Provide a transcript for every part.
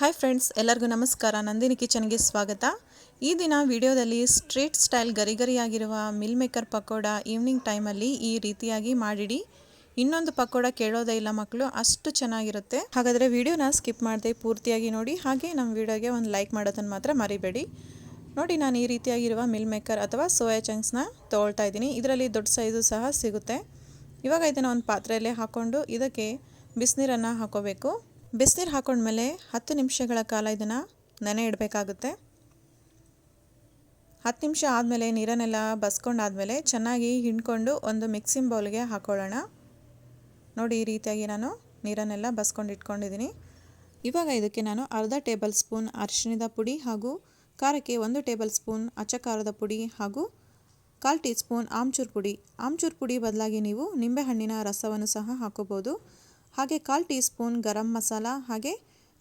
Hi friends, ಎಲ್ಲರಿಗೂ ನಮಸ್ಕಾರ. ನಂದಿನಿ ಕಿಚನ್ಗೆ ಸ್ವಾಗತ. ಈ ದಿನ ವಿಡಿಯೋದಲ್ಲಿ ಸ್ಟ್ರೀಟ್ ಸ್ಟೈಲ್ ಗರಿಗರಿಯಾಗಿರುವ ಮಿಲ್ ಮೇಕರ್ ಪಕೋಡ ಈವ್ನಿಂಗ್ ಟೈಮಲ್ಲಿ ಈ ರೀತಿಯಾಗಿ ಮಾಡಿಡಿ. ಇನ್ನೊಂದು ಪಕೋಡ ಕೇಳೋದೇ ಇಲ್ಲ ಮಕ್ಕಳು, ಅಷ್ಟು ಚೆನ್ನಾಗಿರುತ್ತೆ. ಹಾಗಾದರೆ ವಿಡಿಯೋನ ಸ್ಕಿಪ್ ಮಾಡದೆ ಪೂರ್ತಿಯಾಗಿ ನೋಡಿ. ಹಾಗೆ ನಮ್ಮ ವಿಡಿಯೋಗೆ ಒಂದು ಲೈಕ್ ಮಾಡೋದನ್ನು ಮಾತ್ರ ಮರಿಬೇಡಿ. ನೋಡಿ, ನಾನು ಈ ರೀತಿಯಾಗಿರುವ ಮಿಲ್ ಮೇಕರ್ ಅಥವಾ ಸೋಯಾ ಚಂಕ್ಸ್ನ ತೊಗೊಳ್ತಾ ಇದ್ದೀನಿ. ಇದರಲ್ಲಿ ದೊಡ್ಡ ಸೈಜು ಸಹ ಸಿಗುತ್ತೆ. ಇವಾಗ ಇದನ್ನು ಒಂದು ಪಾತ್ರೆಯಲ್ಲೇ ಹಾಕ್ಕೊಂಡು ಇದಕ್ಕೆ ಬಿಸಿನೀರನ್ನು ಹಾಕೋಬೇಕು. ಬಿಸಿನೀರು ಹಾಕೊಂಡ್ಮೇಲೆ 10 ನಿಮಿಷಗಳ ಕಾಲ ಇದನ್ನು ನೆನೆ ಇಡಬೇಕಾಗುತ್ತೆ. 10 ನಿಮಿಷ ಆದಮೇಲೆ ನೀರನ್ನೆಲ್ಲ ಬಸ್ಕೊಂಡಾದಮೇಲೆ ಚೆನ್ನಾಗಿ ಹಿಂಡ್ಕೊಂಡು ಒಂದು ಮಿಕ್ಸಿಂಗ್ ಬೌಲ್ಗೆ ಹಾಕೊಳ್ಳೋಣ. ನೋಡಿ, ಈ ರೀತಿಯಾಗಿ ನಾನು ನೀರನ್ನೆಲ್ಲ ಬಸ್ಕೊಂಡು ಇಟ್ಕೊಂಡಿದ್ದೀನಿ. ಇವಾಗ ಇದಕ್ಕೆ ನಾನು ಅರ್ಧ ಟೇಬಲ್ ಸ್ಪೂನ್ ಅರಿಶಿಣದ ಪುಡಿ ಹಾಗೂ ಖಾರಕ್ಕೆ 1 ಟೇಬಲ್ ಸ್ಪೂನ್ ಅಚ್ಚ ಖಾರದ ಪುಡಿ ಹಾಗೂ 1/4 ಟೀ ಸ್ಪೂನ್ ಆಮ್ಚೂರು ಪುಡಿ ಬದಲಾಗಿ ನೀವು ನಿಂಬೆಹಣ್ಣಿನ ರಸವನ್ನು ಸಹ ಹಾಕೋಬೋದು. ಹಾಗೆ 1/4 ಟೀ ಸ್ಪೂನ್ ಗರಂ ಮಸಾಲ, ಹಾಗೆ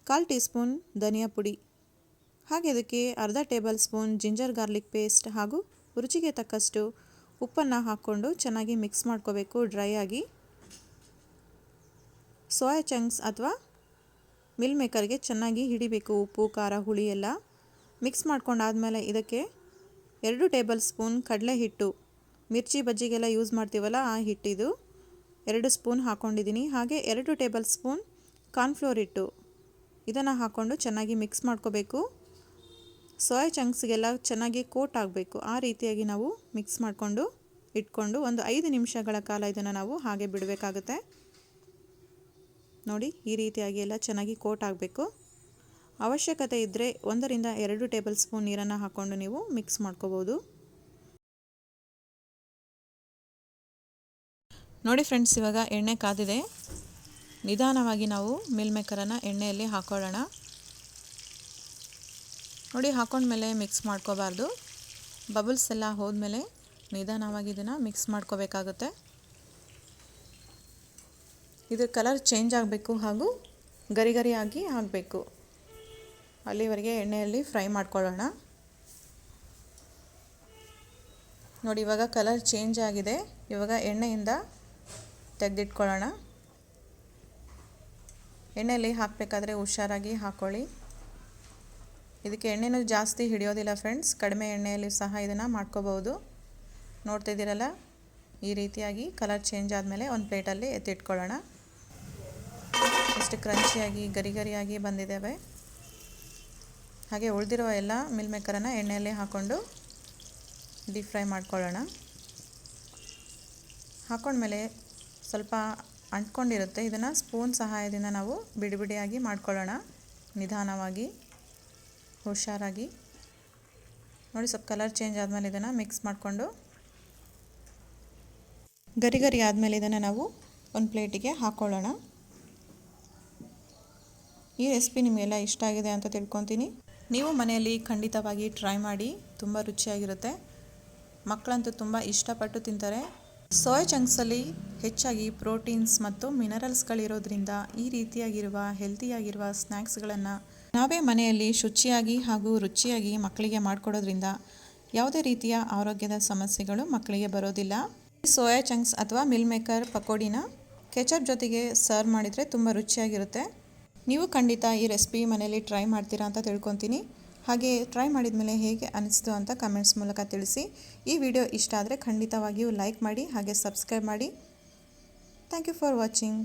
1/4 ಟೀ ಸ್ಪೂನ್ ಧನಿಯಾ ಪುಡಿ, ಹಾಗೆ ಇದಕ್ಕೆ ಅರ್ಧ table spoon ginger garlic paste ಹಾಗೂ ರುಚಿಗೆ ತಕ್ಕಷ್ಟು ಉಪ್ಪನ್ನು ಹಾಕ್ಕೊಂಡು ಚೆನ್ನಾಗಿ ಮಿಕ್ಸ್ ಮಾಡ್ಕೋಬೇಕು ಡ್ರೈ ಆಗಿ. ಸೋಯಾ ಚಂಕ್ಸ್ ಅಥವಾ ಮಿಲ್ ಮೇಕರ್ಗೆ ಚೆನ್ನಾಗಿ ಹಿಡಿಬೇಕು ಉಪ್ಪು, ಖಾರ, ಹುಳಿ ಎಲ್ಲ. ಮಿಕ್ಸ್ ಮಾಡ್ಕೊಂಡಾದ್ಮೇಲೆ ಇದಕ್ಕೆ 2 ಟೇಬಲ್ ಸ್ಪೂನ್ ಕಡಲೆ ಹಿಟ್ಟು, ಮಿರ್ಚಿ ಬಜ್ಜಿಗೆಲ್ಲ ಯೂಸ್ ಮಾಡ್ತೀವಲ್ಲ ಆ ಹಿಟ್ಟಿದು 2 ಸ್ಪೂನ್ ಹಾಕ್ಕೊಂಡಿದ್ದೀನಿ. ಹಾಗೆ 2 ಟೇಬಲ್ ಸ್ಪೂನ್ ಕಾರ್ನ್ಫ್ಲೋರ್ ಹಿಟ್ಟು, ಇದನ್ನು ಹಾಕ್ಕೊಂಡು ಚೆನ್ನಾಗಿ ಮಿಕ್ಸ್ ಮಾಡ್ಕೋಬೇಕು. ಸೋಯಾ ಚಂಕ್ಸ್ಗೆಲ್ಲ ಚೆನ್ನಾಗಿ ಕೋಟ್ ಆಗಬೇಕು. ಆ ರೀತಿಯಾಗಿ ನಾವು ಮಿಕ್ಸ್ ಮಾಡಿಕೊಂಡು ಇಟ್ಕೊಂಡು ಒಂದು 5 ನಿಮಿಷಗಳ ಕಾಲ ಇದನ್ನು ನಾವು ಹಾಗೆ ಬಿಡಬೇಕಾಗುತ್ತೆ. ನೋಡಿ, ಈ ರೀತಿಯಾಗಿ ಎಲ್ಲ ಚೆನ್ನಾಗಿ ಕೋಟ್ ಆಗಬೇಕು. ಅವಶ್ಯಕತೆ ಇದ್ದರೆ 1 ರಿಂದ 2 ಟೇಬಲ್ ಸ್ಪೂನ್ ನೀರನ್ನು ಹಾಕ್ಕೊಂಡು ನೀವು ಮಿಕ್ಸ್ ಮಾಡ್ಕೋಬೋದು. ನೋಡಿ ಫ್ರೆಂಡ್ಸ್, ಇವಾಗ ಎಣ್ಣೆ ಕಾದಿದೆ. ನಿಧಾನವಾಗಿ ನಾವು ಮಿಲ್ ಮೇಕರನ್ನು ಎಣ್ಣೆಯಲ್ಲಿ ಹಾಕೊಳ್ಳೋಣ. ನೋಡಿ, ಹಾಕೊಂಡ್ಮೇಲೆ ಮಿಕ್ಸ್ ಮಾಡ್ಕೋಬಾರ್ದು. ಬಬಲ್ಸ್ ಎಲ್ಲ ಹೋದ್ಮೇಲೆ ನಿಧಾನವಾಗಿ ಇದನ್ನು ಮಿಕ್ಸ್ ಮಾಡ್ಕೋಬೇಕಾಗುತ್ತೆ. ಇದು ಕಲರ್ ಚೇಂಜ್ ಆಗಬೇಕು ಹಾಗೂ ಗರಿಗರಿಯಾಗಿ ಆಗಬೇಕು. ಅಲ್ಲಿವರೆಗೆ ಎಣ್ಣೆಯಲ್ಲಿ ಫ್ರೈ ಮಾಡ್ಕೊಳ್ಳೋಣ. ನೋಡಿ, ಇವಾಗ ಕಲರ್ ಚೇಂಜ್ ಆಗಿದೆ. ಇವಾಗ ಎಣ್ಣೆಯಿಂದ ತೆಗೆದಿಟ್ಕೊಳ್ಳೋಣ. ಎಣ್ಣೆಯಲ್ಲಿ ಹಾಕಬೇಕಾದ್ರೆ ಹುಷಾರಾಗಿ ಹಾಕ್ಕೊಳ್ಳಿ. ಇದಕ್ಕೆ ಎಣ್ಣೆನೂ ಜಾಸ್ತಿ ಹಿಡಿಯೋದಿಲ್ಲ ಫ್ರೆಂಡ್ಸ್, ಕಡಿಮೆ ಎಣ್ಣೆಯಲ್ಲಿ ಸಹ ಇದನ್ನು ಮಾಡ್ಕೋಬಹುದು. ನೋಡ್ತಿದ್ದೀರಲ್ಲ, ಈ ರೀತಿಯಾಗಿ ಕಲರ್ ಚೇಂಜ್ ಆದಮೇಲೆ ಒಂದು ಪ್ಲೇಟಲ್ಲಿ ಎತ್ತಿಟ್ಕೊಳ್ಳೋಣ. ಎಷ್ಟು ಕ್ರಂಚಿಯಾಗಿ ಗರಿಗರಿಯಾಗಿ ಬಂದಿದ್ದಾವೆ. ಹಾಗೆ ಉಳಿದಿರೋ ಎಲ್ಲ ಮಿಲ್ ಮೇಕರನ್ನು ಎಣ್ಣೆಯಲ್ಲಿ ಹಾಕ್ಕೊಂಡು ಡೀಪ್ ಫ್ರೈ ಮಾಡ್ಕೊಳ್ಳೋಣ. ಹಾಕ್ಕೊಂಡ್ಮೇಲೆ ಸ್ವಲ್ಪ ಅಂಟ್ಕೊಂಡಿರುತ್ತೆ. ಇದನ್ನು ಸ್ಪೂನ್ ಸಹಾಯದಿಂದ ನಾವು ಬಿಡಿ ಬಿಡಿಯಾಗಿ ಮಾಡ್ಕೊಳ್ಳೋಣ, ನಿಧಾನವಾಗಿ, ಹುಷಾರಾಗಿ. ನೋಡಿ, ಸ್ವಲ್ಪ ಕಲರ್ ಚೇಂಜ್ ಆದಮೇಲೆ ಇದನ್ನು ಮಿಕ್ಸ್ ಮಾಡಿಕೊಂಡು ಗರಿ ಆದಮೇಲೆ ಇದನ್ನು ನಾವು ಒಂದು ಪ್ಲೇಟಿಗೆ ಹಾಕ್ಕೊಳ್ಳೋಣ. ಈ ರೆಸಿಪಿ ನಿಮಗೆಲ್ಲ ಇಷ್ಟ ಆಗಿದೆ ಅಂತ ತಿಳ್ಕೊತೀನಿ. ನೀವು ಮನೆಯಲ್ಲಿ ಖಂಡಿತವಾಗಿ ಟ್ರೈ ಮಾಡಿ, ತುಂಬ ರುಚಿಯಾಗಿರುತ್ತೆ. ಮಕ್ಕಳಂತೂ ತುಂಬ ಇಷ್ಟಪಟ್ಟು ತಿಂತಾರೆ. ಸೋಯಾ ಚಂಕ್ಸಲ್ಲಿ ಹೆಚ್ಚಾಗಿ ಪ್ರೋಟೀನ್ಸ್ ಮತ್ತು ಮಿನರಲ್ಸ್ಗಳಿರೋದ್ರಿಂದ ಈ ರೀತಿಯಾಗಿರುವ ಹೆಲ್ತಿಯಾಗಿರುವ ಸ್ನ್ಯಾಕ್ಸ್ಗಳನ್ನು ನಾವೇ ಮನೆಯಲ್ಲಿ ಶುಚಿಯಾಗಿ ಹಾಗೂ ರುಚಿಯಾಗಿ ಮಕ್ಕಳಿಗೆ ಮಾಡಿಕೊಡೋದ್ರಿಂದ ಯಾವುದೇ ರೀತಿಯ ಆರೋಗ್ಯದ ಸಮಸ್ಯೆಗಳು ಮಕ್ಕಳಿಗೆ ಬರೋದಿಲ್ಲ. ಸೋಯಾ ಚಂಕ್ಸ್ ಅಥವಾ ಮಿಲ್ ಮೇಕರ್ ಪಕೋಡಿನ ಕೆಚಪ್ ಜೊತೆಗೆ ಸರ್ವ್ ಮಾಡಿದರೆ ತುಂಬ ರುಚಿಯಾಗಿರುತ್ತೆ. ನೀವು ಖಂಡಿತ ಈ ರೆಸಿಪಿ ಮನೆಯಲ್ಲಿ ಟ್ರೈ ಮಾಡ್ತೀರಾ ಅಂತ ತಿಳ್ಕೊತೀನಿ. ಹಾಗೆ ಟ್ರೈ ಮಾಡಿದ ಮೇಲೆ ಹೇಗೆ ಅನಿಸ್ತು ಅಂತ ಕಮೆಂಟ್ಸ್ ಮೂಲಕ ತಿಳಿಸಿ. ಈ ವಿಡಿಯೋ ಇಷ್ಟ ಆದರೆ ಖಂಡಿತವಾಗಿಯೂ ಲೈಕ್ ಮಾಡಿ, ಹಾಗೆ ಸಬ್ಸ್ಕ್ರೈಬ್ ಮಾಡಿ. Thank you for watching.